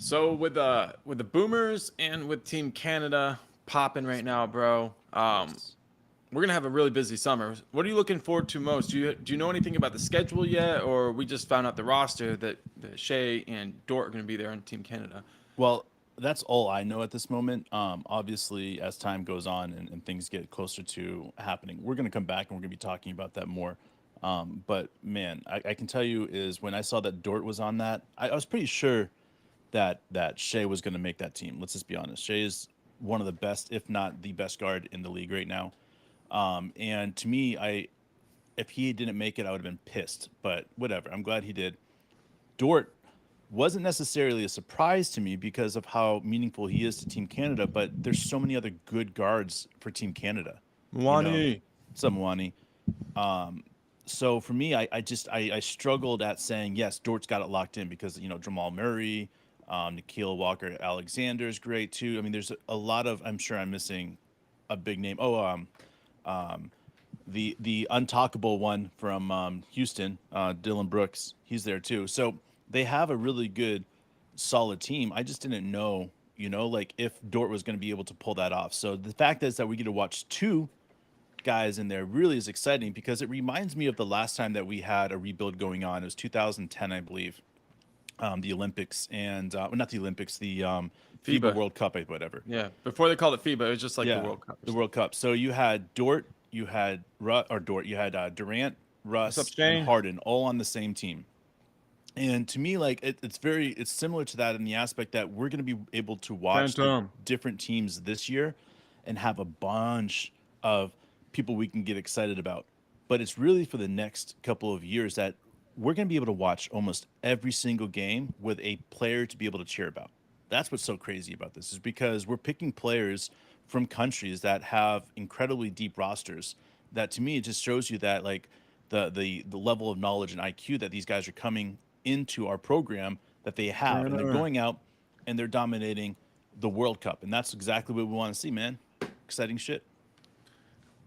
So with the Boomers and with Team Canada popping right now, bro, Yes. we're gonna have a really busy summer. What are you looking forward to most? Do you know anything about the schedule yet, or we just found out the roster that Shai and Dort are gonna be there on Team Canada? Well, that's all I know at this moment. Obviously, as time goes on and things get closer to happening, we're going to come back and we're going to be talking about that more. But man, I can tell you is when I saw that Dort was on that, I was pretty sure that Shea was going to make that team. Let's just be honest. Shea is one of the best, if not the best guard in the league right now. And to me, I if he didn't make it, I would have been pissed. But whatever. I'm glad he did. Dort wasn't necessarily a surprise to me because of how meaningful he is to Team Canada, but there's so many other good guards for Team Canada. You know, Mwani. Samuani. So for me, I struggled at saying yes, Dort's got it locked in because Jamal Murray, Nikhil Walker Alexander is great too. I mean, there's a lot of. I'm sure I'm missing a big name. Oh, the untalkable one from Houston, Dylan Brooks. He's there too. So they have a really good, solid team. I just didn't know, like if Dort was going to be able to pull that off. So the fact is that we get to watch two guys in there really is exciting because it reminds me of the last time that we had a rebuild going on. It was 2010, I believe. The Olympics and well, not the Olympics, the FIBA FIBA. World Cup, whatever. Yeah. Before they called it FIBA, it was just like the Yeah, World Cup or the something. World Cup. So you had Dort, you had you had Durant, What's up, Russ, and Shane? Harden all on the same team. And to me, like it's similar to that in the aspect that we're going to be able to watch the Phantom. different teams this year and have a bunch of people we can get excited about. But it's really for the next couple of years that we're going to be able to watch almost every single game with a player to be able to cheer about. That's what's so crazy about this is because we're picking players from countries that have incredibly deep rosters. That to me it just shows you that like the level of knowledge and IQ that these guys are coming into our program that they have, and they're Banner. going out and they're dominating the World Cup, and that's exactly what we want to see, man. Exciting shit.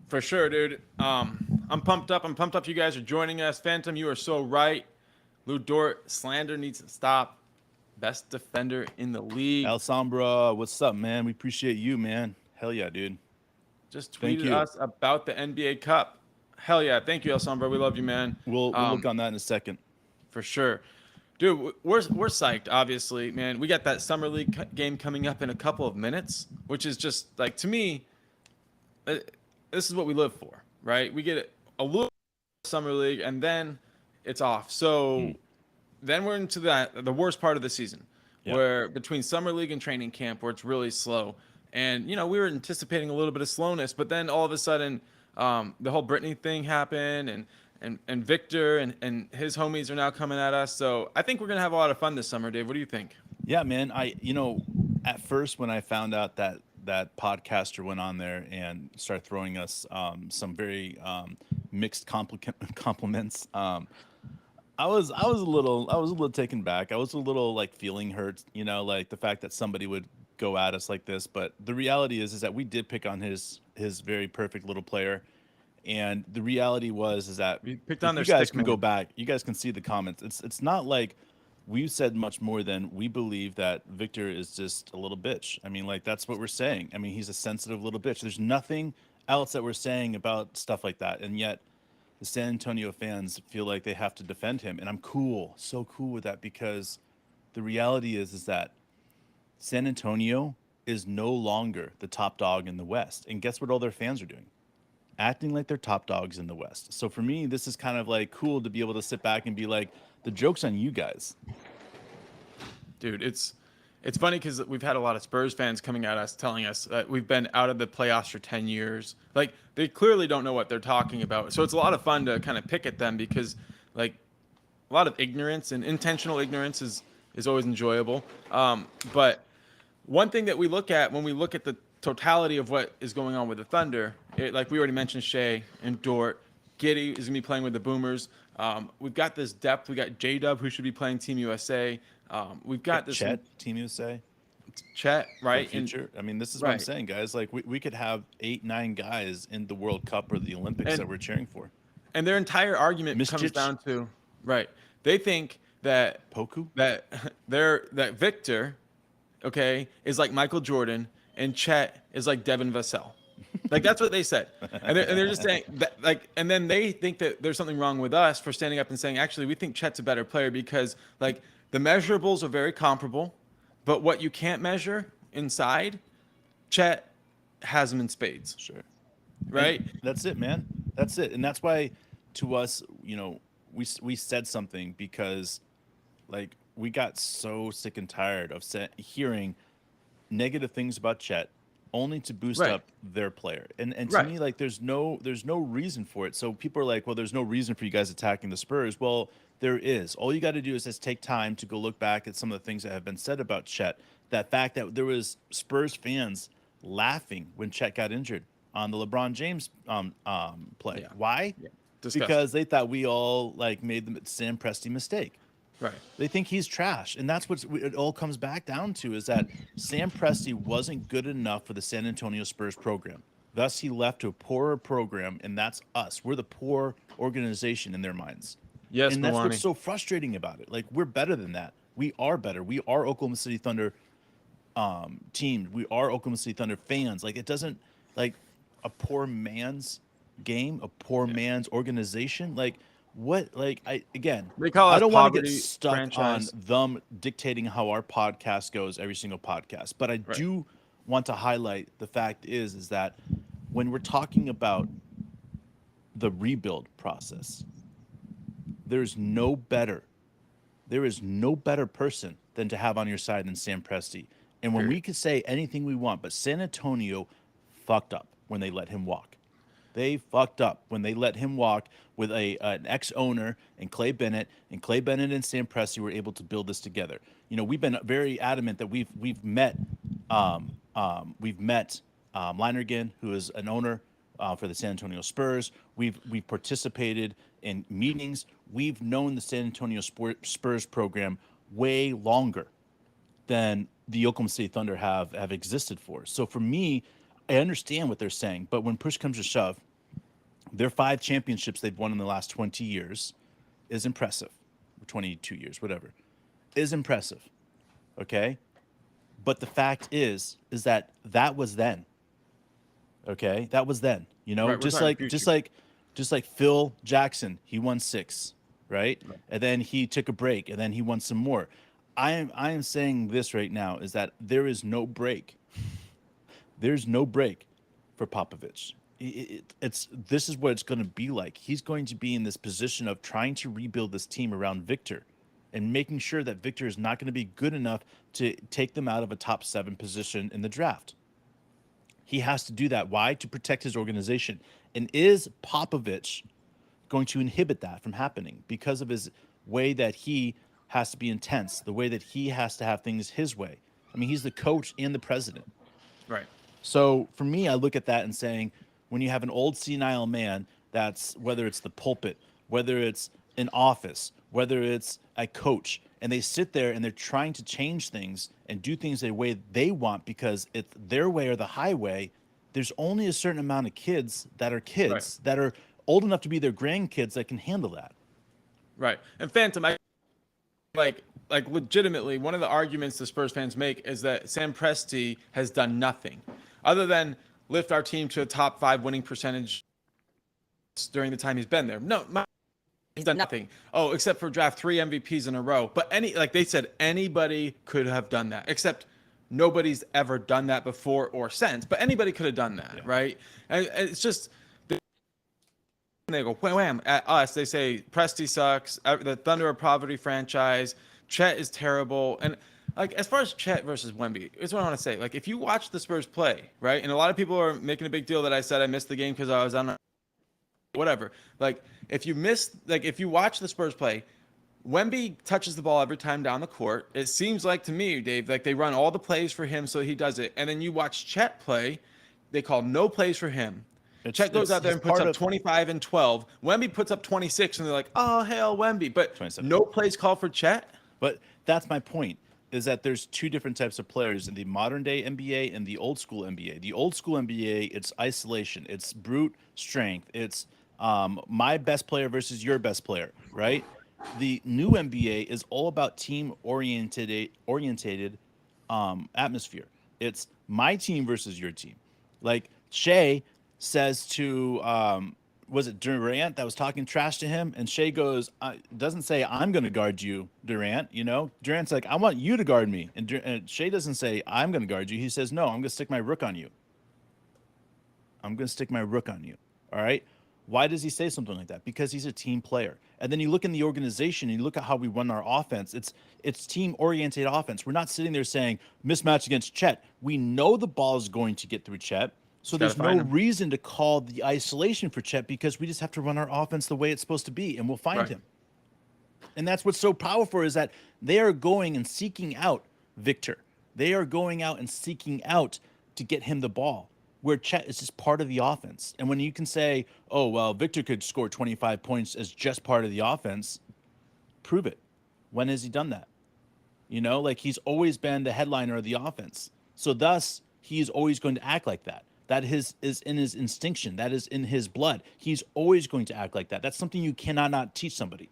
For sure, dude. I'm pumped up. I'm pumped up. You guys are joining us. Phantom, you are so right. Lou Dort, slander needs to stop. Best defender in the league. Al Sombra, what's up, man? We appreciate you, man. Hell yeah, dude. Just Thank tweeted you. us about the NBA Cup. Hell yeah. Thank you, El Sombra. We love you, man. We'll look on that in a second. For sure. Dude, we're psyched, obviously, man. We got that Summer League game coming up in a couple of minutes, which is just like, to me, uh, this is what we live for, right? We get a little Summer League and then it's off. So Mm. then we're into the worst part of the season, Yeah. where between summer league and training camp, where it's really slow. And we were anticipating a little bit of slowness, but then all of a sudden, the whole Brittany thing happened, and Victor and his homies are now coming at us. So I think we're gonna have a lot of fun this summer, Dave. What do you think? Yeah, man. At first when I found out that podcaster went on there and started throwing us some very mixed compliments, I was a little taken back. I was a little like feeling hurt, like the fact that somebody would go at us like this. But the reality is that we did pick on his very perfect little player, and the reality is that We picked on if their you guys stick can go man. back, you guys can see the comments. It's not like we've said much more than we believe that Victor is just a little bitch. I mean, like that's what we're saying. I mean, he's a sensitive little bitch. There's nothing else that we're saying about stuff like that, and yet the San Antonio fans feel like they have to defend him, and I'm cool, so cool with that because the reality is that San Antonio is no longer the top dog in the West, and guess what? All their fans are doing, acting like they're top dogs in the West. So for me, this is kind of like cool to be able to sit back and be like, the joke's on you guys. Dude, it's funny because we've had a lot of Spurs fans coming at us telling us that we've been out of the playoffs for 10 years. Like, they clearly don't know what they're talking about. So it's a lot of fun to kind of pick at them because, like, a lot of ignorance and intentional ignorance is always enjoyable. But one thing that we look at when we look at the totality of what is going on with the Thunder, like we already mentioned, Shea and Dort, Giddy is going to be playing with the Boomers. We've got this depth. We got J Dub, who should be playing Team USA. We've got this Chet, Team USA, Chet, for the right? And future. I mean, this is what I'm right, saying, guys. Like, we could have 8, 9 guys in the World Cup or the Olympics and that we're cheering for. and their entire argument comes Mischic, down to right. They think that Poku. that that Victor okay, is like Michael Jordan, and Chet is like Devin Vassell. Like that's what they said, and they're just saying that, like, and then they think that there's something wrong with us for standing up and saying, actually, we think Chet's a better player because like the measurables are very comparable, but what you can't measure inside, Chet has them in spades, Sure. right? And that's it, man. That's it. And that's why, to us, we said something because, like, we got so sick and tired of hearing negative things about Chet, only to boost Right. up their player. And to Right. me, like, there's no reason for it. So people are like, well, there's no reason for you guys attacking the Spurs. Well, there is. All you got to do is just take time to go look back at some of the things that have been said about Chet. That fact that there was Spurs fans laughing when Chet got injured on the LeBron James play. Yeah. Why? Yeah. Disgusting. Because they thought we all like made the Sam Presti mistake. Right. They think he's trash, and that's what it all comes back down to, is that Sam Presti wasn't good enough for the San Antonio Spurs program. Thus, he left to a poorer program, and that's us. We're the poor organization in their minds. Yes, And that's Milani. what's so frustrating about it. Like, we're better than that. We are better. We are Oklahoma City Thunder team. We are Oklahoma City Thunder fans. Like, it doesn't, like, a poor man's game, a poor man's organization. Like, what? Like, They call I us don't want to get poverty stuck franchise. on them dictating how our podcast goes every single podcast. But I do want to highlight the fact is that when we're talking about the rebuild process, there is no better person than to have on your side than Sam Presti. And when we could say anything we want, but San Antonio fucked up when they let him walk. They fucked up when they let him walk with an ex-owner and Clay Bennett, and Sam Presti were able to build this together. We've been very adamant that we've met Linergan, who is an owner for the San Antonio Spurs. We've participated in meetings. We've known the San Antonio Spurs program way longer than the Oklahoma City Thunder have existed for. So for me, I understand what they're saying, but when push comes to shove, their 5 championships they've won in the last 20 years is impressive. Or 22 years, whatever, is impressive. Okay? But the fact is that was then. Okay? That was then. Right, just like Phil Jackson, he won 6, right? And then he took a break, and then he won some more. I am saying this right now, is that there is no break. There's no break for Popovich. This is what it's going to be like. He's going to be in this position of trying to rebuild this team around Victor and making sure that Victor is not going to be good enough to take them out of a top 7 position in the draft. He has to do that. Why? To protect his organization. And is Popovich going to inhibit that from happening because of his way that he has to be intense, the way that he has to have things his way? I mean, he's the coach and the president. Right. So for me, I look at that and saying, when you have an old senile man, that's whether it's the pulpit, whether it's an office, whether it's a coach, and they sit there and they're trying to change things and do things the way they want because it's their way or the highway, there's only a certain amount of kids that are old enough to be their grandkids that can handle that. Right. And Phantom, I like legitimately, one of the arguments the Spurs fans make is that Sam Presti has done nothing other than lift our team to a top 5 winning percentage during the time he's been there. No, he's done nothing. Oh, except for draft 3 MVPs in a row. But they said anybody could have done that, except nobody's ever done that before or since. But anybody could have done that, right? And it's just, they go wham at us. They say Presti sucks. The Thunder are a poverty franchise. Chet is terrible. And like, as far as Chet versus Wemby, here's what I want to say. Like, if you watch the Spurs play, right, and a lot of people are making a big deal that I said I missed the game because I was on whatever. Like, if you watch the Spurs play, Wemby touches the ball every time down the court. It seems like to me, Dave, like they run all the plays for him so he does it. And then you watch Chet play, they call no plays for him. Chet goes out there and puts up 25 and 12. Wemby puts up 26, and they're like, oh, hail Wemby. But 27. No plays called for Chet. But that's my point, is that there's 2 different types of players in the modern-day NBA and the old-school NBA. The old-school NBA, it's isolation. It's brute strength. It's my best player versus your best player, right? The new NBA is all about team-oriented atmosphere. It's my team versus your team. Like Shai says to was it Durant that was talking trash to him, and Shai goes doesn't say I'm going to guard you, Durant. You know, Durant's like I want you to guard me, and Shai doesn't say I'm going to guard you. He says no, I'm going to stick my rook on you. I'm going to stick my rook on you. All right. Why does he say something like that? Because he's a team player. And then you look in the organization and you look at how we run our offense. It's team-oriented offense. We're not sitting there saying mismatch against Chet. We know the ball is going to get through Chet. So there's no reason to call the isolation for Chet because we just have to run our offense the way it's supposed to be, and we'll find him. And that's what's so powerful is that they are going and seeking out Victor. They are going out and seeking out to get him the ball, where Chet is just part of the offense. And when you can say, oh, well, Victor could score 25 points as just part of the offense, prove it. When has he done that? You know, like he's always been the headliner of the offense. So thus, he is always going to act like that. That is in his instinction. That is in his blood. He's always going to act like that. That's something you cannot not teach somebody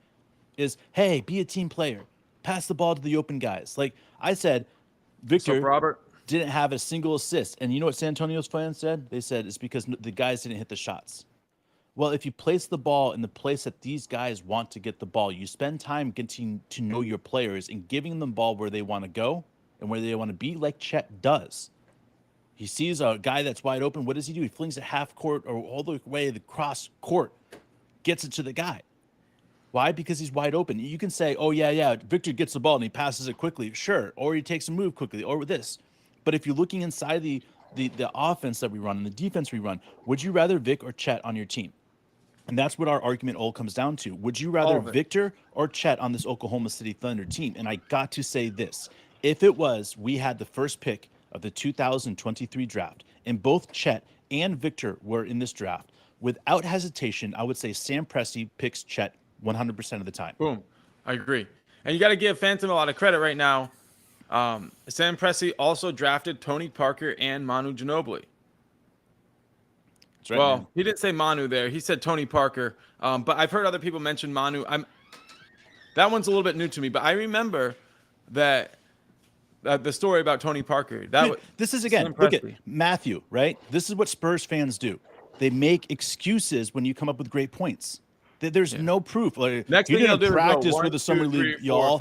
is, hey, be a team player. Pass the ball to the open guys. Like I said, Victor Robert didn't have a single assist. And you know what San Antonio's fans said? They said it's because the guys didn't hit the shots. Well, if you place the ball in the place that these guys want to get the ball, you spend time getting to know your players and giving them the ball where they want to go and where they want to be, like Chet does. He sees a guy that's wide open. What does he do? He flings it half court or all the way the cross court, gets it to the guy. Why? Because he's wide open. You can say, oh, yeah, Victor gets the ball and he passes it quickly. Sure. Or he takes a move quickly or this. But if you're looking inside the offense that we run and the defense we run, would you rather Vic or Chet on your team? And that's what our argument all comes down to. Would you rather Victor or Chet on this Oklahoma City Thunder team? And I got to say this. If it was, we had the first pick of the 2023 draft, and both Chet and Victor were in this draft, without hesitation, I would say Sam Presti picks Chet 100% of the time. Boom. I agree. And you got to give Phantom a lot of credit right now. Sam Presti also drafted Tony Parker and Manu Ginobili. That's right, well, man. He didn't say Manu there. He said Tony Parker. But I've heard other people mention Manu. That one's a little bit new to me, but I remember that the story about Tony Parker. This is, again, look at Matthew, right? This is what Spurs fans do. They make excuses when you come up with great points. There's no proof. Like, Next you thing didn't you'll practice do with the summer league, y'all.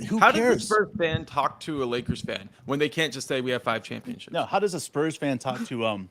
Who How cares? does a Spurs fan talk to a Lakers fan when they can't just say we have 5 championships? No, how does a Spurs fan talk to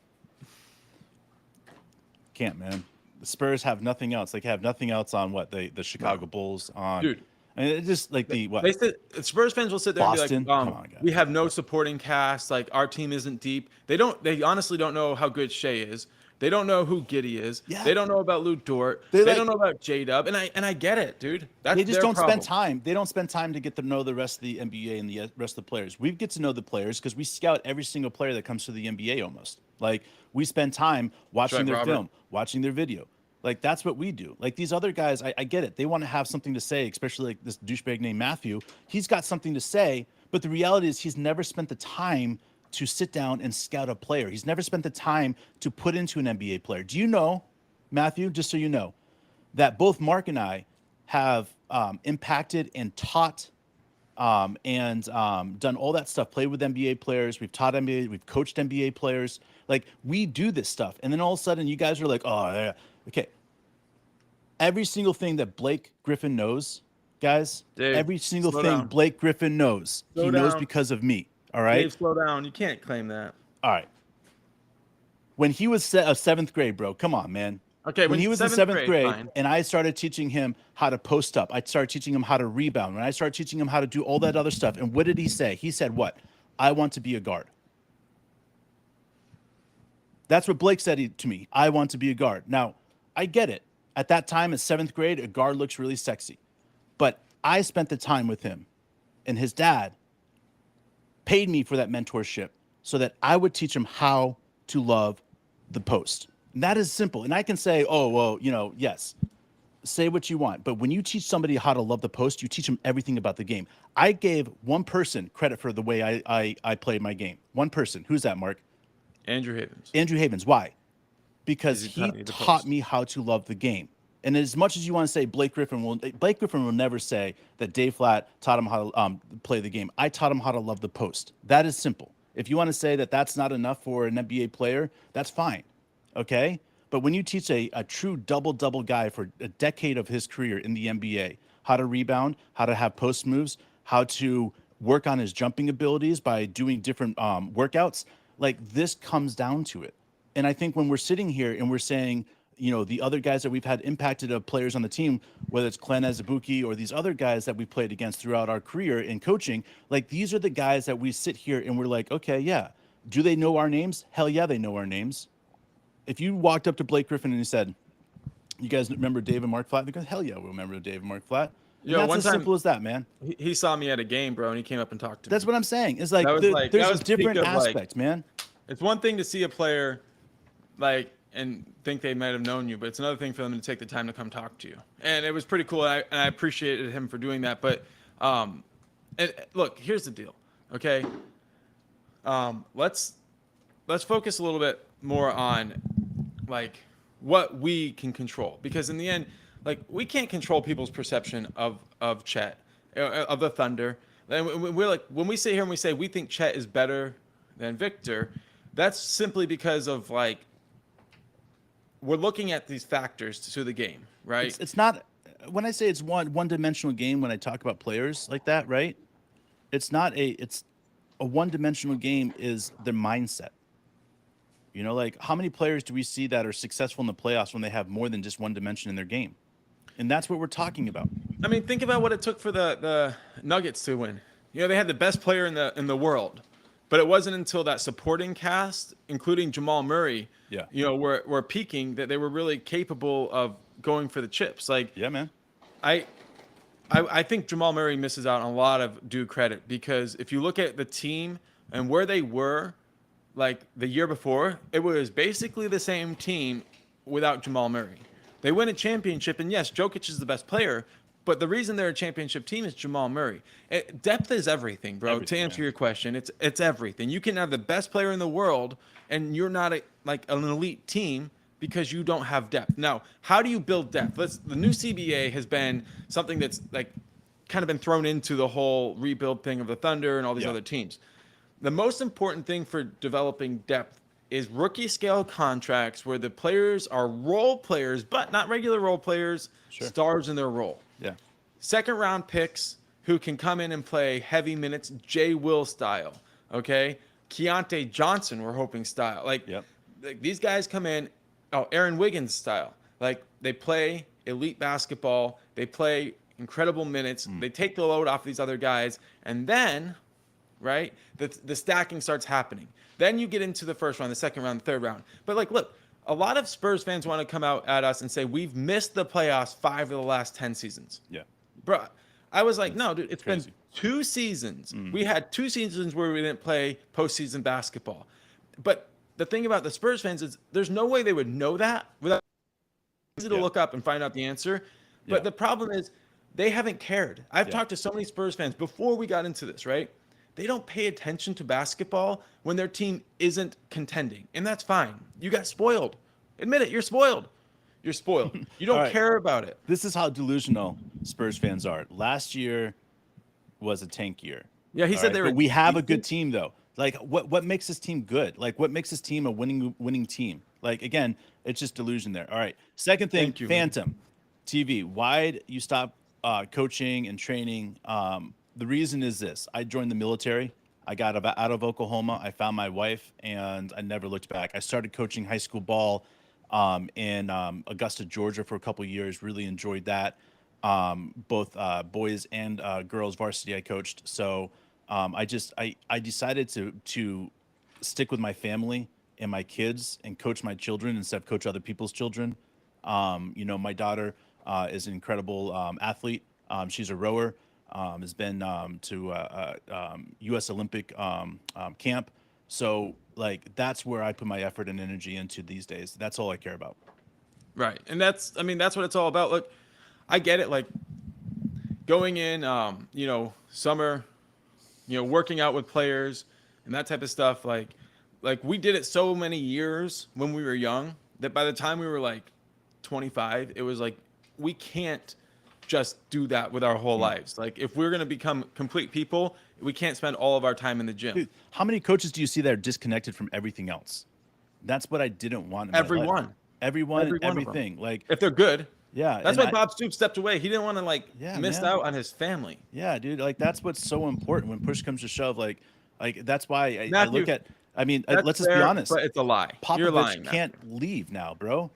can't, man. The Spurs have nothing else. They have nothing else on what the Chicago Bulls on. Dude. I mean, it's just like they said Spurs fans will sit there Boston? and be like, we have no supporting cast. Like our team isn't deep. They honestly don't know how good Shai is. They don't know who Giddy is. Yeah. They don't know about Lou Dort. They don't know about J-Dub. And I get it, dude. They just don't spend time. They don't spend time to get to know the rest of the NBA and the rest of the players. We get to know the players because we scout every single player that comes to the NBA almost. Like we spend time watching their film, watching their video. Like that's what we do. Like these other guys, I get it. They want to have something to say, especially like this douchebag named Matthew. He's got something to say, but the reality is he's never spent the time to sit down and scout a player. He's never spent the time to put into an NBA player. Do you know, Matthew, just so you know, that both Mark and I have impacted and taught and done all that stuff, played with NBA players. We've taught NBA, we've coached NBA players. Like we do this stuff. And then all of a sudden you guys are like, oh, yeah. Okay. Every single thing that Blake Griffin knows, guys, every single thing Blake Griffin knows, he knows because of me. All right. Dave, slow down. You can't claim that. All right. When he was a 7th grade, bro, come on, man. Okay. When he was in 7th grade and I started teaching him how to post up, I started teaching him how to rebound. When I started teaching him how to do all that other stuff. And what did he say? He said, what? I want to be a guard. That's what Blake said to me. I want to be a guard. Now, I get it. At that time, in 7th grade, a guard looks really sexy. But I spent the time with him, and his dad paid me for that mentorship so that I would teach him how to love the post. And that is simple. And I can say, oh, well, you know, yes, say what you want. But when you teach somebody how to love the post, you teach them everything about the game. I gave one person credit for the way I played my game. One person. Who's that, Mark? Andrew Havens. Andrew Havens. Why? Because he taught me how to love the game. And as much as you want to say Blake Griffin will never say that Dave Flatt taught him how to play the game. I taught him how to love the post. That is simple. If you want to say that that's not enough for an NBA player, that's fine. Okay? But when you teach a true double-double guy for a decade of his career in the NBA, how to rebound, how to have post moves, how to work on his jumping abilities by doing different workouts, like this comes down to it. And I think when we're sitting here and we're saying, the other guys that we've had impacted of players on the team, whether it's Glenn Azubuike or these other guys that we played against throughout our career in coaching, like these are the guys that we sit here and we're like, okay, yeah. Do they know our names? Hell yeah, they know our names. If you walked up to Blake Griffin and you said, you guys remember Dave and Mark Flatt? They go, hell yeah, we remember Dave and Mark Flatt. And that's as simple as that, man. He saw me at a game, bro, and he came up and talked to me. That's what I'm saying. It's like there's a different aspect, man. It's one thing to see a player and think they might have known you, but it's another thing for them to take the time to come talk to you. And it was pretty cool. And I appreciated him for doing that. But and look, here's the deal. Okay. Let's focus a little bit more on what we can control, because in the end, we can't control people's perception of Chet, of the Thunder. And we're when we sit here and we say we think Chet is better than Victor, that's simply because of we're looking at these factors to the game, right? It's not, when I say it's one-dimensional game, when I talk about players like that, right? It's a one-dimensional game is their mindset. How many players do we see that are successful in the playoffs when they have more than just one dimension in their game? And that's what we're talking about. I mean, think about what it took for the Nuggets to win. They had the best player in the world, but it wasn't until that supporting cast, including Jamal Murray, were peaking, that they were really capable of going for the chips. Yeah, man. I think Jamal Murray misses out on a lot of due credit, because if you look at the team and where they were the year before, it was basically the same team without Jamal Murray. They win a championship, and yes, Jokic is the best player, but the reason they're a championship team is Jamal Murray. Depth is everything, bro. Everything, to answer your question, it's everything. You can have the best player in the world, and you're not an elite team because you don't have depth. Now, how do you build depth? The new CBA has been something that's kind of been thrown into the whole rebuild thing of the Thunder and all these other teams. The most important thing for developing depth is rookie scale contracts where the players are role players, but not regular role players, stars in their role. Yeah. Second round picks who can come in and play heavy minutes, Jay Will style. Okay. Keontae Johnson, we're hoping style. These guys come in, Aaron Wiggins style. They play elite basketball. They play incredible minutes. They take the load off these other guys. And then, right, the stacking starts happening. Then you get into the first round, the second round, the third round. But look, a lot of Spurs fans want to come out at us and say we've missed the playoffs 5 of the last 10 seasons. Yeah. Bro, I was no, dude, it's crazy. Been 2 seasons. We had 2 seasons where we didn't play postseason basketball. But the thing about the Spurs fans is there's no way they would know that without easy to look up and find out the answer. But the problem is they haven't cared. I've talked to so many Spurs fans before we got into this, right? They don't pay attention to basketball when their team isn't contending. And that's fine. You got spoiled. Admit it. You're spoiled. You're spoiled. You don't care about it. This is how delusional Spurs fans are. Last year was a tank year. Yeah, he said they were. But we have a good team, though. What makes this team good? What makes this team a winning team? Again, it's just delusion there. All right. Second thing, Phantom TV. Why'd you stop coaching and training? The reason is this. I joined the military. I got out of Oklahoma. I found my wife, and I never looked back. I started coaching high school ball in Augusta, Georgia for a couple of years. Really enjoyed that. Both boys and girls varsity I coached. So I decided to stick with my family and my kids and coach my children instead of coach other people's children. My daughter is an incredible athlete. She's a rower. Has been to U.S. Olympic camp. So that's where I put my effort and energy into these days. That's all I care about. Right. And that's what it's all about. Look, I get it. Going in, summer, working out with players and that type of stuff. We did it so many years when we were young that by the time we were 25, it was we can't just do that with our whole lives. Like if we're going to become complete people, we can't spend all of our time in the gym. Dude, how many coaches do you see that are disconnected from everything else? That's what I didn't want in my life. Everyone. Everyone and Every one of them. everything. Like, If they're good. yeah. That's And why Bob Stoops stepped away. He didn't want to miss man. out on his family. Yeah, dude. Like that's what's so important when push comes to shove. Like that's why I Matthew, look at. I mean, That's let's just be fair, honest. but it's a lie. You're lying. Popovich can't leave now, bro.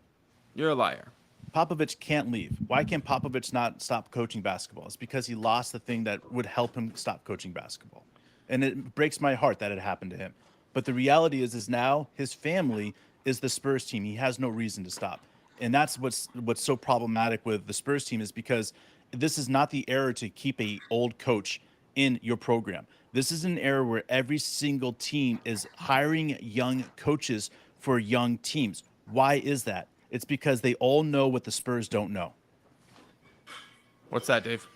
You're a liar. Popovich can't leave. Why can't Popovich not stop coaching basketball? It's because he lost the thing that would help him stop coaching basketball. And it breaks my heart that it happened to him. But the reality is now his family is the Spurs team. He has no reason to stop. And that's what's so problematic with the Spurs team is because this is not the era to keep a old coach in your program. This is an era where every single team is hiring young coaches for young teams. Why is that? It's because they all know what the Spurs don't know. What's that, Dave?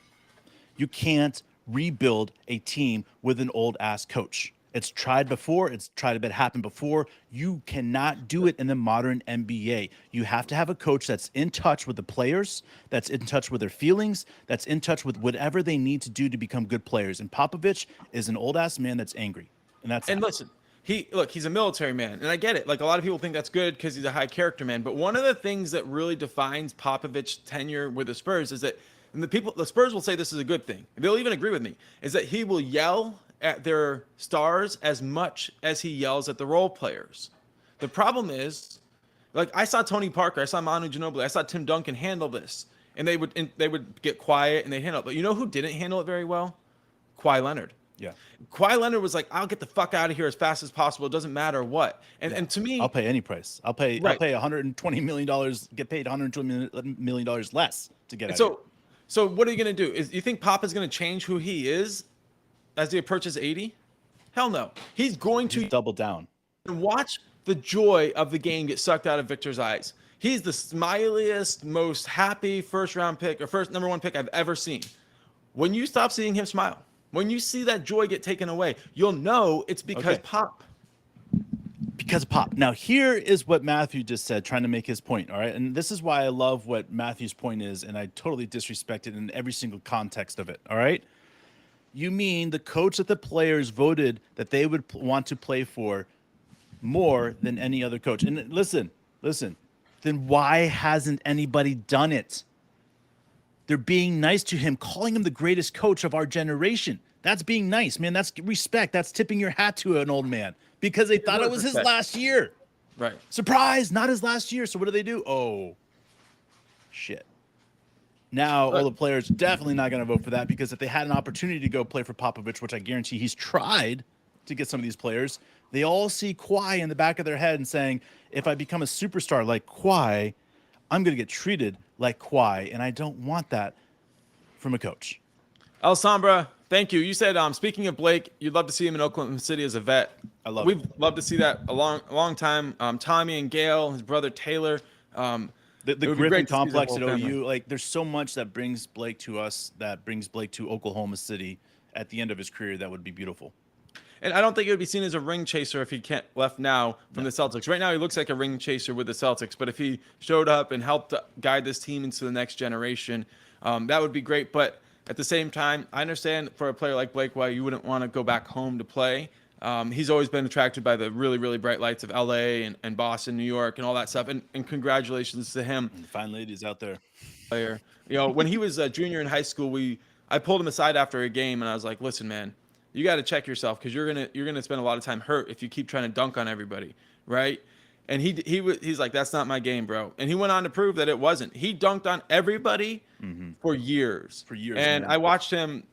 You can't rebuild a team with an old ass coach. It's tried before. It's tried to happen before. You cannot do it in the modern NBA. You have to have a coach that's in touch with the players, that's in touch with their feelings, that's in touch with whatever they need to do to become good players. And Popovich is an old ass man that's angry. And listen, he's a military man, and I get it. Like a lot of people think that's good because he's a high character man. But one of the things that really defines Popovich's tenure with the Spurs is that, and the Spurs will say this is a good thing. They'll even agree with me, is that he will yell at their stars as much as he yells at the role players. The problem is, like I saw Tony Parker, I saw Manu Ginobili, I saw Tim Duncan handle this, and they would get quiet and they handle it. But you know who didn't handle it very well? Kawhi Leonard. Yeah. Kawhi Leonard was like, I'll get the fuck out of here as fast as possible. It doesn't matter what. And to me, I'll pay any price. I'll pay $120 million, get paid $120 million less to get out of here. So what are you going to do? You think Pop is going to change who he is as he approaches 80? Hell no. He's going to double down. And watch the joy of the game get sucked out of Victor's eyes. He's the smiliest, most happy first round pick or first number one pick I've ever seen. When you stop seeing him smile, when you see that joy get taken away, you'll know it's because Pop. Because of Pop. Now, here is what Matthew just said, trying to make his point, all right? And this is why I love what Matthew's point is, and I totally disrespect it in every single context of it, all right? You mean the coach that the players voted that they would want to play for more than any other coach. And listen, then why hasn't anybody done it? They're being nice to him, calling him the greatest coach of our generation. That's being nice, man. That's respect. That's tipping your hat to an old man because they thought it was his last year. Right. Surprise, not his last year. So what do? Oh, shit. Now, all the players definitely not going to vote for that because if they had an opportunity to go play for Popovich, which I guarantee he's tried to get some of these players, they all see Kawhi in the back of their head and saying, if I become a superstar like Kawhi, I'm going to get treated like Kawhi, and I don't want that from a coach. El Sombra, thank you. You said, speaking of Blake, you'd love to see him in Oklahoma City as a vet. We'd love to see that a long time. Tommy and Gail, his brother Taylor. The Griffin complex at OU, like there's so much that brings Blake to us, that brings Blake to Oklahoma City at the end of his career. That would be beautiful. And I don't think it would be seen as a ring chaser if he can't left now from the Celtics. Right now, he looks like a ring chaser with the Celtics. But if he showed up and helped guide this team into the next generation, that would be great. But at the same time, I understand for a player like Blake why you wouldn't want to go back home to play. He's always been attracted by the really, really bright lights of LA and Boston, New York, and all that stuff. And congratulations to him. And the fine ladies out there. Player. You know, when he was a junior in high school, I pulled him aside after a game and I was like, listen, man, you got to check yourself because you're gonna spend a lot of time hurt if you keep trying to dunk on everybody, right? And he's like, that's not my game, bro. And he went on to prove that it wasn't. He dunked on everybody for years. And man. I watched him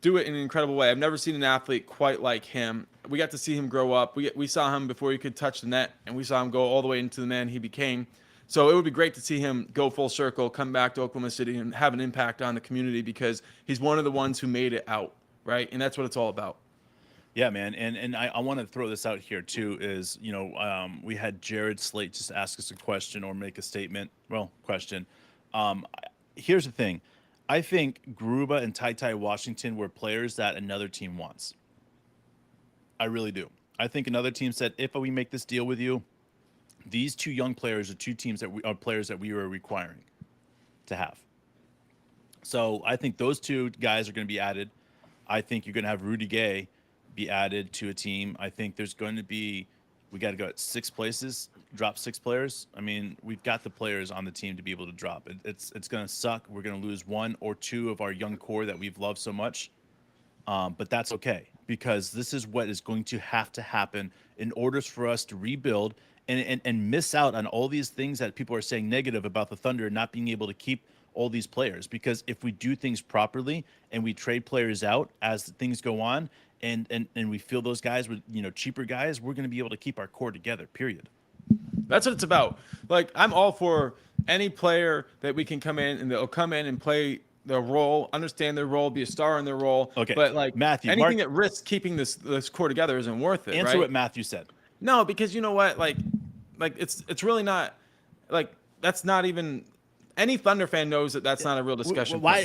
do it in an incredible way. I've never seen an athlete quite like him. We got to see him grow up. We saw him before he could touch the net, and we saw him go all the way into the man he became. So it would be great to see him go full circle, come back to Oklahoma City, and have an impact on the community because he's one of the ones who made it out, right? And that's what it's all about. Yeah, man. And I want to throw this out here, too, is, we had Jared Slate just ask us a question or make a statement. Well, question. Here's the thing. I think Garuba and Ty Washington were players that another team wants. I really do. I think another team said, if we make this deal with you, these two young players are two teams that are players that we were requiring to have. So I think those two guys are going to be added. I think you're going to have Rudy Gay be added to a team. I think there's going to be, we got to go at 6 places, drop 6 players. I mean, we've got the players on the team to be able to drop. It's going to suck. We're going to lose 1 or 2 of our young core that we've loved so much. But that's okay, because this is what is going to have to happen in order for us to rebuild and miss out on all these things that people are saying negative about the Thunder not being able to keep all these players. Because if we do things properly and we trade players out as things go on, and we fill those guys with, you know, cheaper guys, we're going to be able to keep our core together, period. That's what it's about. Like, I'm all for any player that we can come in and they'll come in and play their role, understand their role, be a star in their role. Okay. But like Matthew, anything that risks keeping this core together isn't worth it. Answer right? what Matthew said. No, because you know what? Like it's really not, like, that's not even, any Thunder fan knows that that's not a real discussion. Why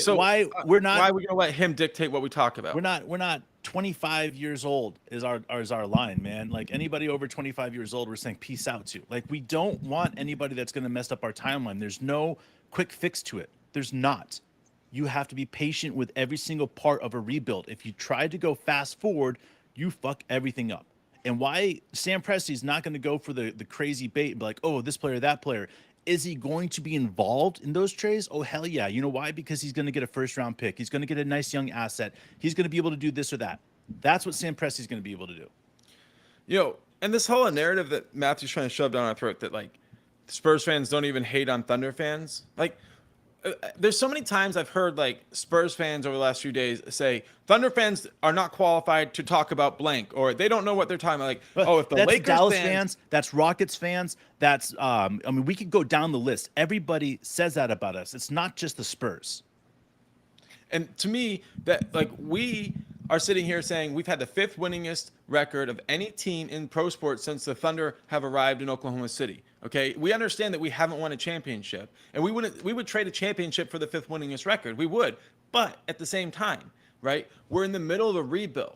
we're not? Why are we gonna let him dictate what we talk about? We're not 25 years old is our line, man. Like, anybody over 25 years old, we're saying peace out to. Like, we don't want anybody that's going to mess up our timeline. There's no quick fix to it. There's not. You have to be patient with every single part of a rebuild. If you try to go fast forward, you fuck everything up. And why Sam Presti's not going to go for the crazy bait and be like, oh, this player, that player. Is he going to be involved in those trades? Oh, hell yeah. You know why? Because he's going to get a first-round pick. He's going to get a nice young asset. He's going to be able to do this or that. That's what Sam Presti's going to be able to do. And this whole narrative that Matthew's trying to shove down our throat, that like Spurs fans don't even hate on Thunder fans. Like, there's so many times I've heard like Spurs fans over the last few days say Thunder fans are not qualified to talk about blank, or they don't know what they're talking about. Like, oh, if the that's Lakers Dallas fans, that's Rockets fans, that's I mean, we could go down the list. Everybody says that about us. It's not just the Spurs. And to me, that like we are sitting here saying we've had the 5th winningest record of any team in pro sports since the Thunder have arrived in Oklahoma City. Okay, we understand that we haven't won a championship, and we would trade a championship for the 5th winningest record. We would, but at the same time, right? We're in the middle of a rebuild,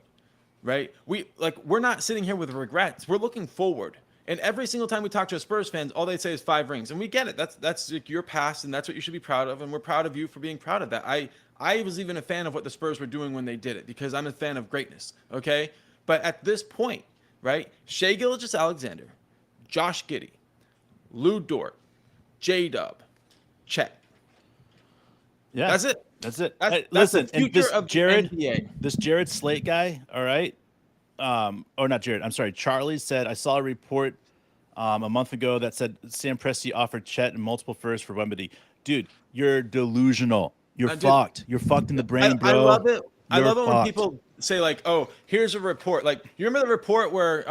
right? We're not sitting here with regrets. We're looking forward. And every single time we talk to Spurs fans, all they say is 5 rings, and we get it. That's like your past, and that's what you should be proud of, and we're proud of you for being proud of that. I was even a fan of what the Spurs were doing when they did it, because I'm a fan of greatness. Okay, but at this point, right? Shai Gilgeous-Alexander, Josh Giddey, Lou Dort, J-Dub, Chet. Yeah, that's it. Hey, That's listen, the future and of Jared, NBA. this Jared Slate guy, all right? Or not Jared, I'm sorry. Charlie said, I saw a report a month ago that said Sam Presti offered Chet and multiple firsts for Wemby. Dude, you're delusional. You're fucked. You're fucked in the brain, bro. I love it. I love it when fucked. people say like, "Oh, here's a report." Like, you remember the report where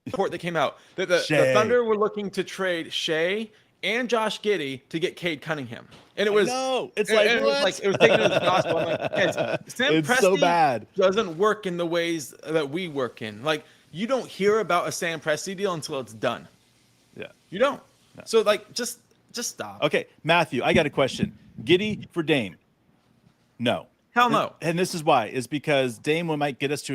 report that came out that the Thunder were looking to trade Shai and Josh Giddey to get Cade Cunningham, and it was it's it was taken as gospel. I'm like, guys, Sam it's Presti so bad. Doesn't work in the ways that we work in. Like, you don't hear about a Sam Presti deal until it's done. Yeah, you don't. No. So like, just stop. Okay, Matthew, I got a question. Giddey for Dame? No. Hell no. And this is why, is because Dame might get us to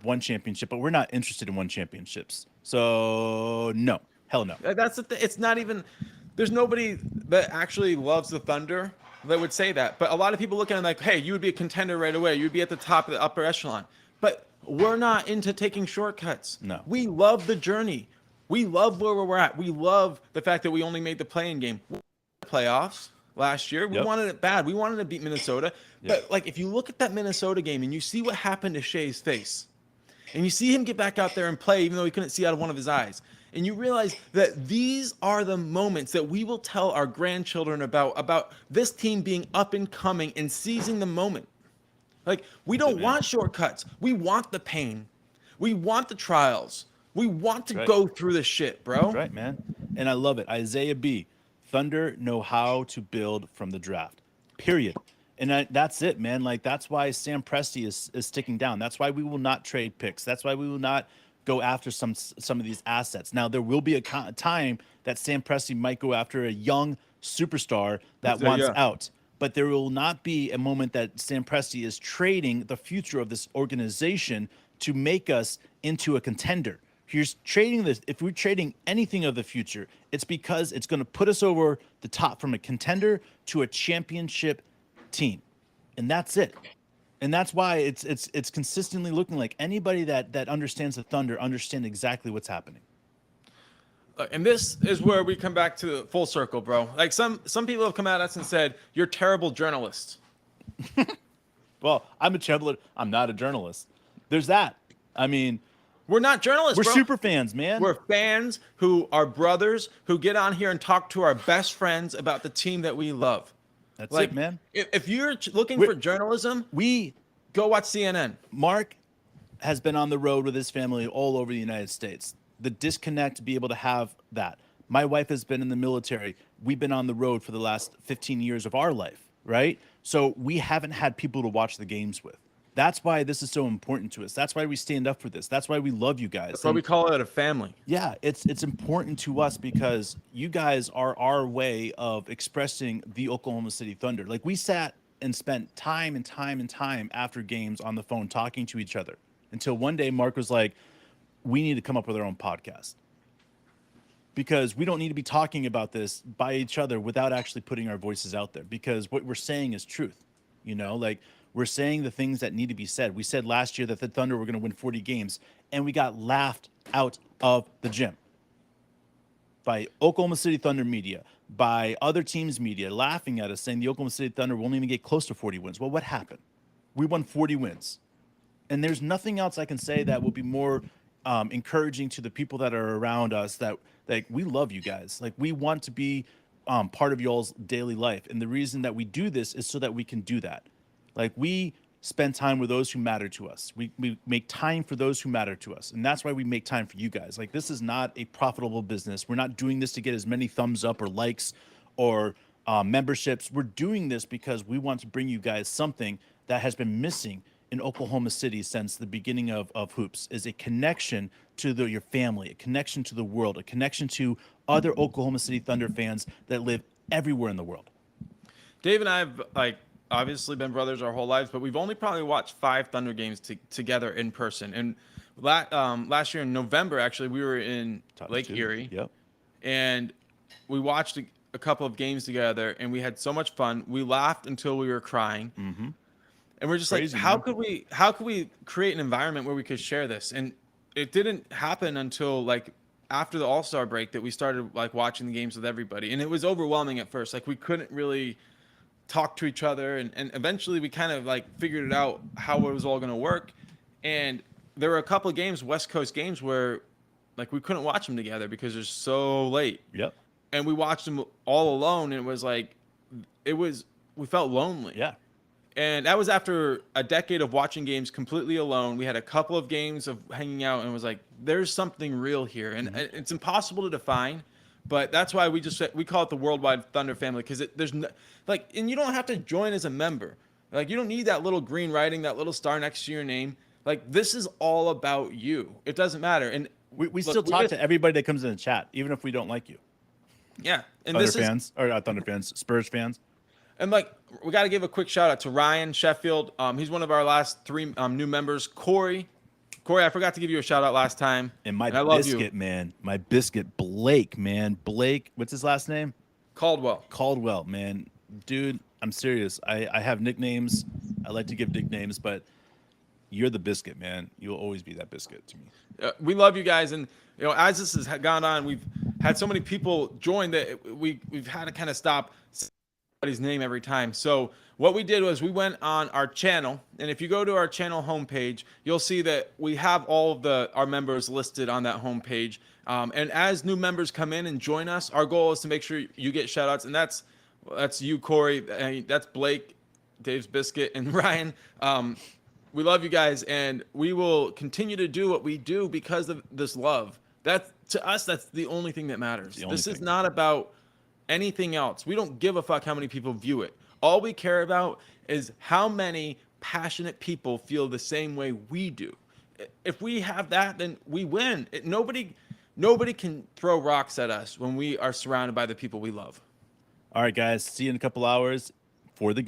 one championship, but we're not interested in 1 championships. So no, hell no. That's the thing. It's not even, there's nobody that actually loves the Thunder that would say that. But a lot of people look at it like, hey, you would be a contender right away. You'd be at the top of the upper echelon. But we're not into taking shortcuts. No. We love the journey. We love where we're at. We love the fact that we only made the play-in game. Playoffs last year. We wanted it bad. We wanted to beat Minnesota. But like, if you look at that Minnesota game and you see what happened to Shai's face, and you see him get back out there and play even though he couldn't see out of one of his eyes, and you realize that these are the moments that we will tell our grandchildren about this team being up and coming and seizing the moment. Like, we don't want shortcuts. We want the pain. We want the trials. We want to go through the shit, bro. That's right, man. And I love it. Isaiah B. Thunder know how to build from the draft, period. And that's it, man. Like, that's why Sam Presti is sticking down. That's why we will not trade picks. That's why we will not go after some of these assets. Now, there will be a time that Sam Presti might go after a young superstar that wants out. But there will not be a moment that Sam Presti is trading the future of this organization to make us into a contender, Here's trading this. If we're trading anything of the future, it's because it's going to put us over the top from a contender to a championship team, and that's it. And that's why it's consistently looking like anybody that understands the Thunder understand exactly what's happening. And this is where we come back to full circle, bro. Like some people have come at us and said, "You're terrible journalists." Well, I'm not a journalist. There's that. I mean, we're not journalists. We're bro. super fans, man. We're fans who are brothers who get on here and talk to our best friends about the team that we love. That's like, it, man. If you're looking for journalism, go watch CNN. Mark has been on the road with his family all over the United States. The disconnect to be able to have that. My wife has been in the military. We've been on the road for the last 15 years of our life, right? So we haven't had people to watch the games with. That's why this is so important to us. That's why we stand up for this. That's why we love you guys. That's why we call it a family. Yeah, it's important to us because you guys are our way of expressing the Oklahoma City Thunder. Like, we sat and spent time and time and time after games on the phone talking to each other until one day Mark was like, we need to come up with our own podcast because we don't need to be talking about this by each other without actually putting our voices out there, because what we're saying is truth. You know, like, we're saying the things that need to be said. We said last year that the Thunder were going to win 40 games, and we got laughed out of the gym by Oklahoma City Thunder media, by other teams' media, laughing at us, saying the Oklahoma City Thunder won't even get close to 40 wins. Well, what happened? We won 40 wins. And there's nothing else I can say that will be more encouraging to the people that are around us, that, like, we love you guys. Like, we want to be part of y'all's daily life. And the reason that we do this is so that we can do that. Like, we spend time with those who matter to us. We make time for those who matter to us. And that's why we make time for you guys. Like, this is not a profitable business. We're not doing this to get as many thumbs up or likes or memberships. We're doing this because we want to bring you guys something that has been missing in Oklahoma City since the beginning of hoops, is a connection to your family, a connection to the world, a connection to other Oklahoma City Thunder fans that live everywhere in the world. Dave and I have, like, obviously been brothers our whole lives, but we've only probably watched 5 Thunder games together in person. And last year in November, actually, we were in Lake Erie. Yep. And we watched a couple of games together, and we had so much fun. We laughed until we were crying. Mm-hmm. And we're just crazy, like, how could we create an environment where we could share this? And it didn't happen until, like, after the All-Star break that we started, like, watching the games with everybody. And it was overwhelming at first. Like, we couldn't really talk to each other, and eventually we kind of, like, figured it out how it was all going to work. And there were a couple of games, West Coast games, where, like, we couldn't watch them together because they're so late. Yep. And we watched them all alone, and it was like, we felt lonely. Yeah. And that was after a decade of watching games completely alone. We had a couple of games of hanging out, and it was like, there's something real here. And it's impossible to define, but that's why we call it the Worldwide Thunder family, because there's no, like, and you don't have to join as a member. Like, you don't need that little green writing, that little star next to your name. Like, this is all about you. It doesn't matter. And we still talk to everybody that comes in the chat, even if we don't like you. Yeah. And Thunder fans, or not Thunder fans, Spurs fans. And, like, we got to give a quick shout out to Ryan Sheffield. He's one of our last 3 new members. Corey, I forgot to give you a shout out last time. And I love biscuit, you. Man. My biscuit, Blake, man. Blake, what's his last name? Caldwell, man. Dude, I'm serious. I have nicknames. I like to give nicknames, but you're the biscuit, man. You'll always be that biscuit to me. We love you guys. And, you know, as this has gone on, we've had so many people join that we've had to kind of stop his name every time. So what we did was we went on our channel, and if you go to our channel homepage, you'll see that we have all of our members listed on that homepage. And as new members come in and join us, our goal is to make sure you get shout outs. And that's you, Corey, that's Blake, Dave's biscuit, and Ryan. We love you guys, and we will continue to do what we do because of this love. To us, that's the only thing that matters. This is not about anything else. We don't give a fuck how many people view it. All we care about is how many passionate people feel the same way we do. If we have that, then we win. Nobody can throw rocks at us when we are surrounded by the people we love. All right, guys. See you in a couple hours for the game.